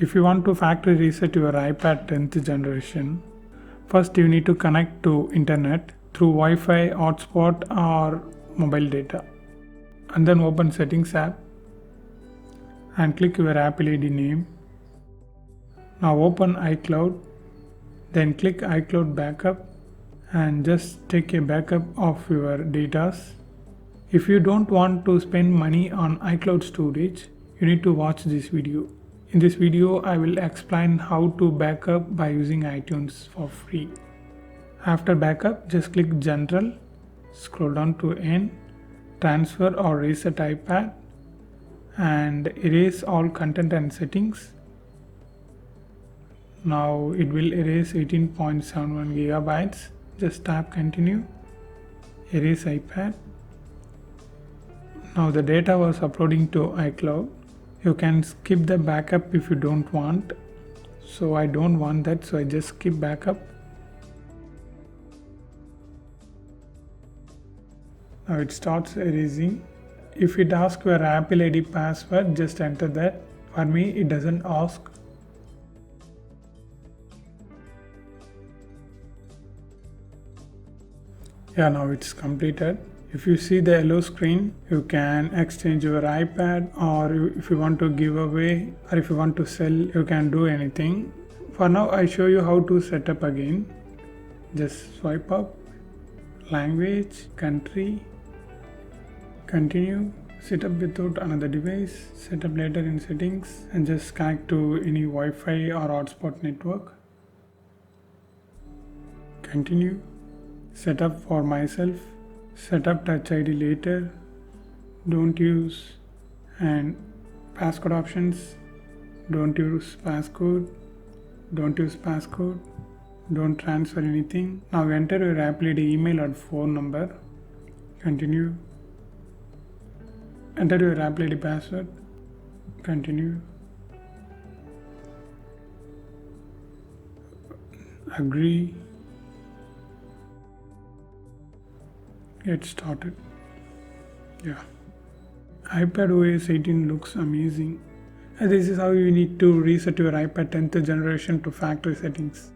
If you want to factory reset your iPad 10th generation, first you need to connect to internet through Wi-Fi, hotspot or mobile data. And then open Settings app and click your Apple ID name. Now open iCloud, then click iCloud Backup and just take a backup of your data. If you don't want to spend money on iCloud storage, you need to watch this video. In this video, I will explain how to backup by using iTunes for free. After backup, just click General, scroll down to End, Transfer or Reset iPad, and erase all content and settings. Now it will erase 18.71 gigabytes. Just tap Continue, erase iPad. Now the data was uploading to iCloud. You can skip the backup if you don't want. So I don't want that, so I just skip backup. Now it starts erasing. If it asks your Apple ID password, just enter that. For me, it doesn't ask. Yeah, now it's completed. If you see the yellow screen, you can exchange your iPad, or if you want to give away, or if you want to sell, you can do anything. For now, I show you how to set up again. Just swipe up, language, country, continue, set up without another device, set up later in settings, and just connect to any Wi-Fi or hotspot network. Continue, set up for myself, set up Touch ID later, don't use, and passcode options, don't use passcode, don't transfer anything. Now enter your Apple ID email or phone number, continue, enter your Apple ID password, continue, agree, get started. Yeah, iPad OS 18 looks amazing. And this is how you need to reset your iPad 10th generation to factory settings.